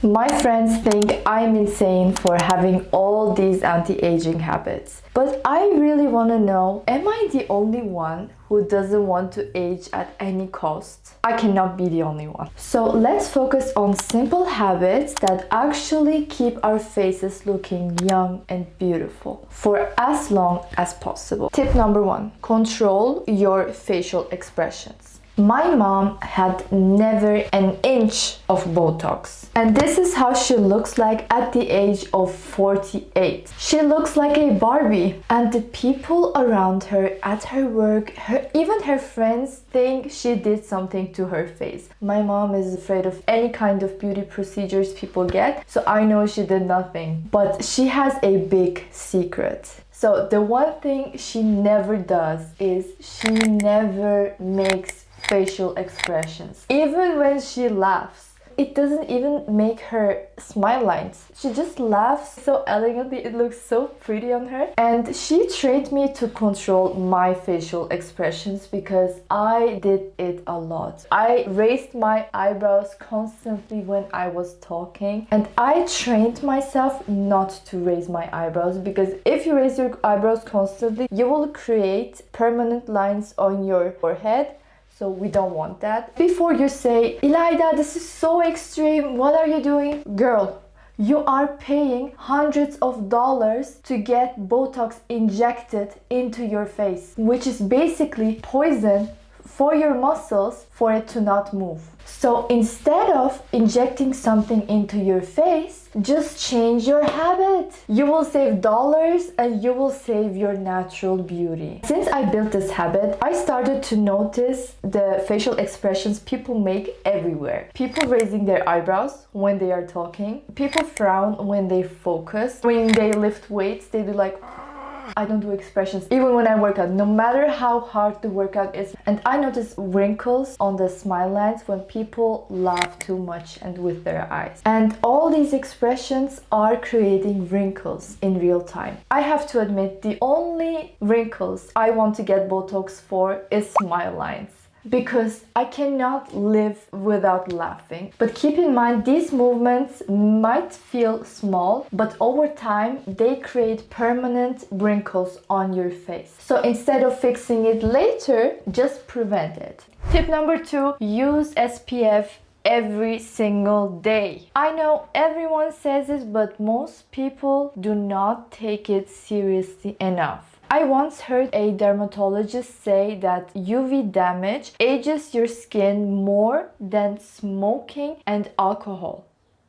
My friends think I'm insane for having all these anti-aging habits. But I really want to know, am I the only one who doesn't want to age at any cost? I cannot be the only one. So let's focus on simple habits that actually keep our faces looking young and beautiful for as long as possible. Tip number 1, control your facial expressions. My mom had never an inch of Botox. And this is how she looks like at the age of 48. She looks like a Barbie. And the people around her, at her work, even her friends think she did something to her face. My mom is afraid of any kind of beauty procedures people get, so I know she did nothing. But she has a big secret. So the one thing she never does is she never makes facial expressions. Even when she laughs, it doesn't even make her smile lines. She just laughs so elegantly, it looks so pretty on her. And she trained me to control my facial expressions because I did it a lot. I raised my eyebrows constantly when I was talking, and I trained myself not to raise my eyebrows, because if you raise your eyebrows constantly, you will create permanent lines on your forehead. So we don't want that. Before you say, Ilayda, this is so extreme, what are you doing? Girl, you are paying hundreds of dollars to get Botox injected into your face, which is basically poison for your muscles for it to not move. So instead of injecting something into your face, just change your habit. You will save dollars and you will save your natural beauty. Since I built this habit, I started to notice the facial expressions people make everywhere. People raising their eyebrows when they are talking. People frown when they focus. When they lift weights, they do like... I don't do expressions even when I work out, no matter how hard the workout is. And I notice wrinkles on the smile lines when people laugh too much and with their eyes. And all these expressions are creating wrinkles in real time. I have to admit, the only wrinkles I want to get Botox for is smile lines, because I cannot live without laughing. But keep in mind, these movements might feel small, but over time they create permanent wrinkles on your face. So instead of fixing it later, just prevent it. Tip number 2, use SPF every single day. I know everyone says it, but most people do not take it seriously enough. I once heard a dermatologist say that UV damage ages your skin more than smoking and alcohol.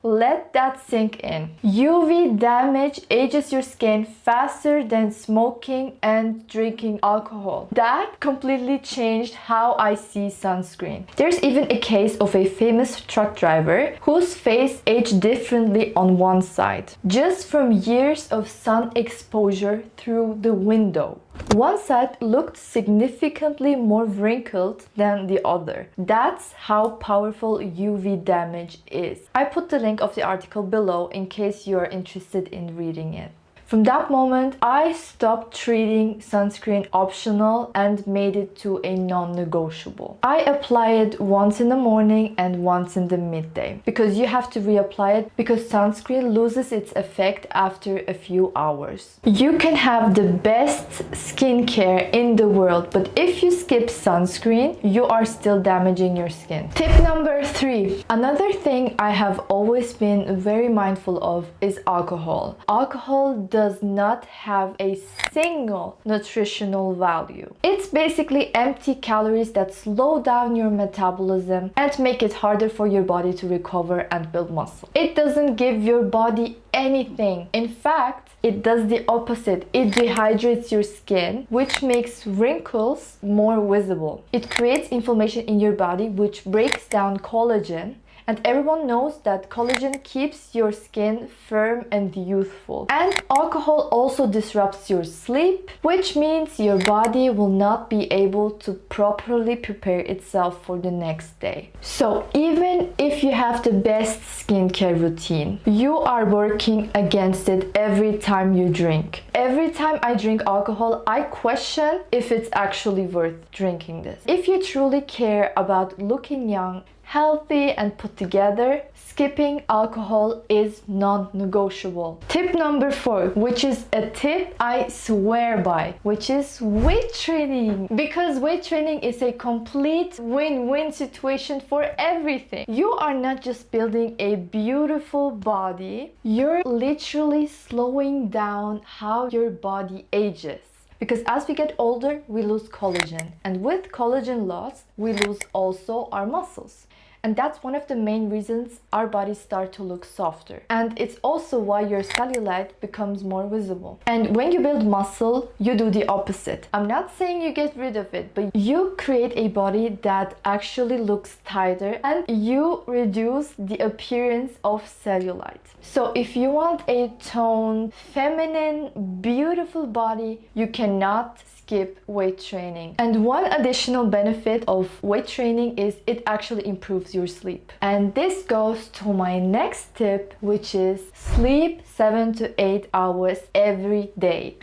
Let that sink in. UV damage ages your skin faster than smoking and drinking alcohol. That completely changed how I see sunscreen. There's even a case of a famous truck driver whose face aged differently on one side, just from years of sun exposure through the window. One side looked significantly more wrinkled than the other. That's how powerful UV damage is. I put the link of the article below in case you are interested in reading it. From that moment, I stopped treating sunscreen optional and made it to a non-negotiable. I apply it once in the morning and once in the midday, because you have to reapply it, because sunscreen loses its effect after a few hours. You can have the best skincare in the world, but if you skip sunscreen, you are still damaging your skin. Tip number 3. Another thing I have always been very mindful of is alcohol. Alcohol does not have a single nutritional value. It's basically empty calories that slow down your metabolism and make it harder for your body to recover and build muscle. It doesn't give your body anything. In fact, it does the opposite. It dehydrates your skin, which makes wrinkles more visible. It creates inflammation in your body, which breaks down collagen. And everyone knows that collagen keeps your skin firm and youthful. And alcohol also disrupts your sleep, which means your body will not be able to properly prepare itself for the next day. So even if you have the best skincare routine, you are working against it every time you drink. Every time I drink alcohol, I question if it's actually worth drinking this. If you truly care about looking young, healthy and put together, skipping alcohol is non-negotiable. Tip number 4, which is a tip I swear by, which is weight training. Because weight training is a complete win-win situation for everything. You are not just building a beautiful body, you're literally slowing down how your body ages. Because as we get older, we lose collagen. And with collagen loss, we lose also our muscles. And that's one of the main reasons our bodies start to look softer. And it's also why your cellulite becomes more visible. And when you build muscle, you do the opposite. I'm not saying you get rid of it, but you create a body that actually looks tighter and you reduce the appearance of cellulite. So if you want a toned, feminine, beautiful body, you cannot skip weight training. And one additional benefit of weight training is it actually improves your sleep. And this goes to my next tip, which is sleep 7 to 8 hours every day.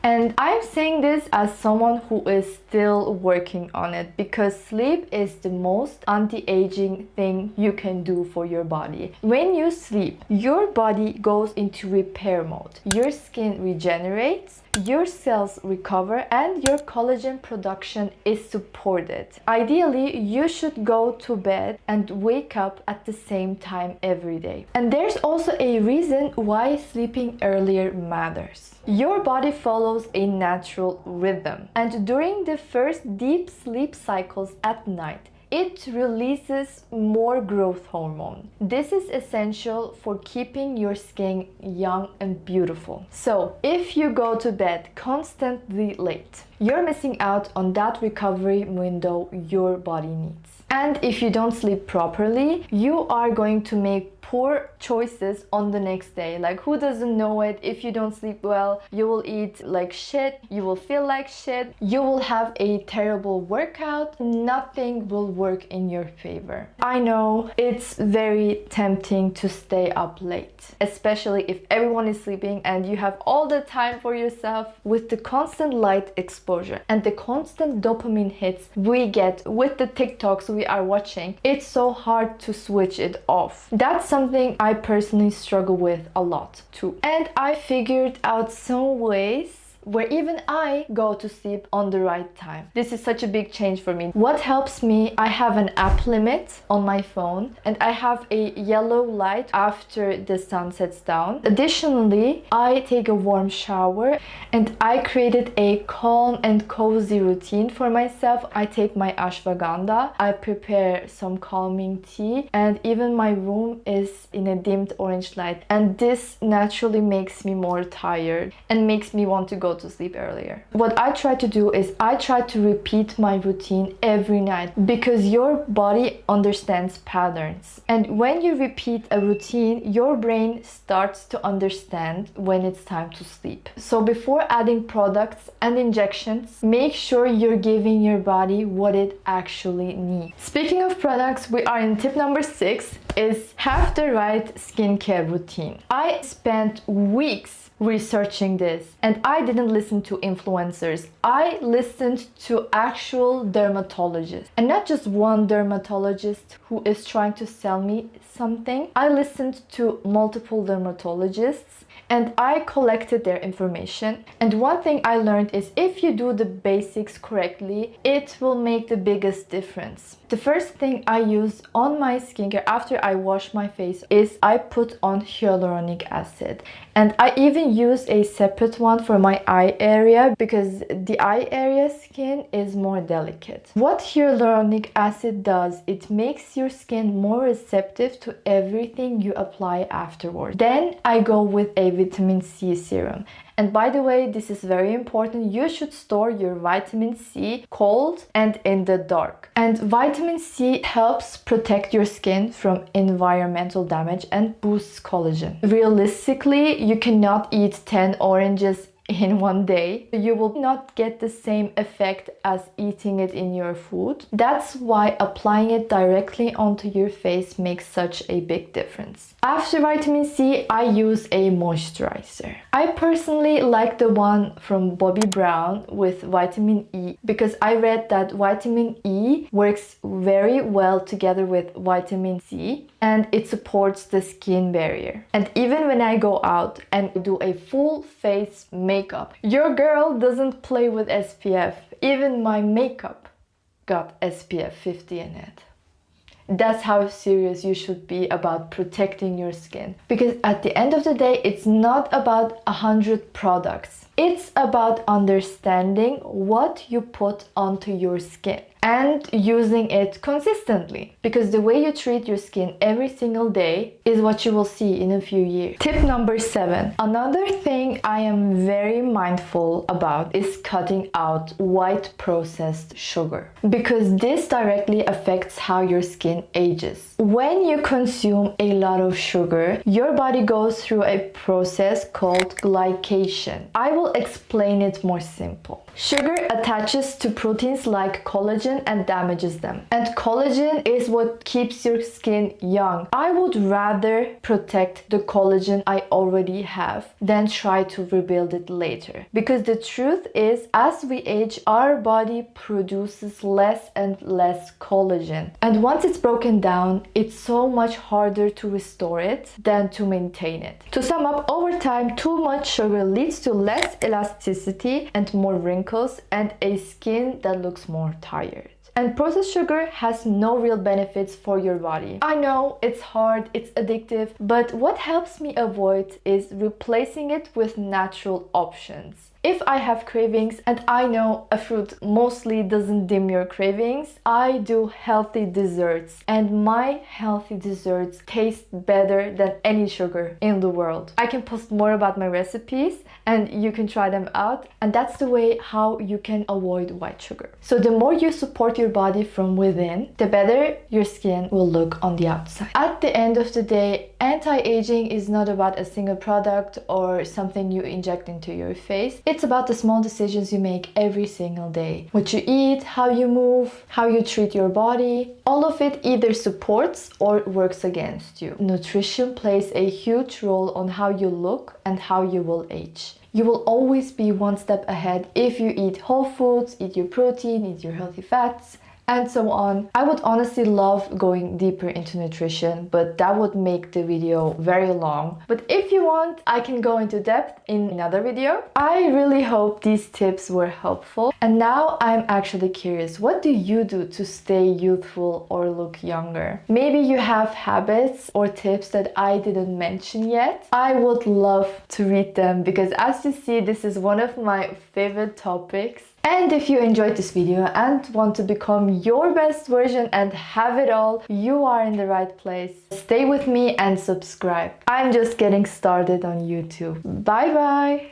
And I'm saying this as someone who is still working on it, because sleep is the most anti-aging thing you can do for your body. When you sleep, your body goes into repair mode. Your skin regenerates, your cells recover, and your collagen production is supported. Ideally, you should go to bed and wake up at the same time every day. And there's also a reason why sleeping earlier matters. Your body follows a natural rhythm, and during the first deep sleep cycles at night, it releases more growth hormone. This is essential for keeping your skin young and beautiful. So, if you go to bed constantly late, you're missing out on that recovery window your body needs. And if you don't sleep properly, you are going to make poor choices on the next day. Like, who doesn't know it? If you don't sleep well, you will eat like shit, you will feel like shit, you will have a terrible workout, nothing will work in your favor. I know it's very tempting to stay up late, especially if everyone is sleeping and you have all the time for yourself. With the constant light exposure and the constant dopamine hits we get with the TikToks we are watching, it's so hard to switch it off. That's something I personally struggle with a lot too. And I figured out some ways where even I go to sleep on the right time. This is such a big change for me. What helps me, I have an app limit on my phone and I have a yellow light after the sun sets down. Additionally, I take a warm shower and I created a calm and cozy routine for myself. I take my ashwagandha, I prepare some calming tea, and even my room is in a dimmed orange light. And this naturally makes me more tired and makes me want to go to sleep earlier. What I try to do is I try to repeat my routine every night, because your body understands patterns. And when you repeat a routine, your brain starts to understand when it's time to sleep. So before adding products and injections, make sure you're giving your body what it actually needs. Speaking of products, we are in tip number 6, is have the right skincare routine. I spent weeks researching this, and I didn't listen to influencers. I listened to actual dermatologists, and not just one dermatologist who is trying to sell me something. I listened to multiple dermatologists and I collected their information. And one thing I learned is if you do the basics correctly, it will make the biggest difference. The first thing I use on my skincare after I wash my face is I put on hyaluronic acid. And I even use a separate one for my eye area, because the eye area skin is more delicate. What hyaluronic acid does, it makes your skin more receptive to everything you apply afterwards. Then I go with a vitamin C serum. And by the way, this is very important. You should store your vitamin C cold and in the dark. And vitamin C helps protect your skin from environmental damage and boosts collagen. Realistically, you cannot eat 10 oranges in one day. You will not get the same effect as eating it in your food. That's why applying it directly onto your face makes such a big difference. After vitamin C, I use a moisturizer. I personally like the one from Bobbi Brown with vitamin E because I read that vitamin E works very well together with vitamin C and it supports the skin barrier. And even when I go out and do a full face makeup, your girl doesn't play with SPF. Even my makeup got SPF 50 in it. That's how serious you should be about protecting your skin. Because at the end of the day, it's not about 100 products. It's about understanding what you put onto your skin and using it consistently. Because the way you treat your skin every single day is what you will see in a few years. Tip number 7. Another thing I am very mindful about is cutting out white processed sugar. Because this directly affects how your skin ages. When you consume a lot of sugar, your body goes through a process called glycation. I will explain it more simple. Sugar attaches to proteins like collagen and damages them. And collagen is what keeps your skin young. I would rather protect the collagen I already have than try to rebuild it later. Because the truth is, as we age, our body produces less and less collagen. And once it's broken down, it's so much harder to restore it than to maintain it. To sum up, over time, too much sugar leads to less elasticity and more wrinkles and a skin that looks more tired. And processed sugar has no real benefits for your body. I know it's hard, it's addictive, but what helps me avoid is replacing it with natural options. If I have cravings, and I know a fruit mostly doesn't dim your cravings, I do healthy desserts. And my healthy desserts taste better than any sugar in the world. I can post more about my recipes and you can try them out. And that's the way how you can avoid white sugar. So the more you support your body from within, the better your skin will look on the outside. At the end of the day, anti-aging is not about a single product or something you inject into your face. It's about the small decisions you make every single day. What you eat, how you move, how you treat your body. All of it either supports or works against you. Nutrition plays a huge role on how you look and how you will age. You will always be one step ahead if you eat whole foods, eat your protein, eat your healthy fats, and so on. I would honestly love going deeper into nutrition, but that would make the video very long. But if you want, I can go into depth in another video. I really hope these tips were helpful. And now I'm actually curious, what do you do to stay youthful or look younger? Maybe you have habits or tips that I didn't mention yet. I would love to read them because as you see, this is one of my favorite topics. And if you enjoyed this video and want to become your best version and have it all, you are in the right place. Stay with me and subscribe. I'm just getting started on YouTube. Bye bye!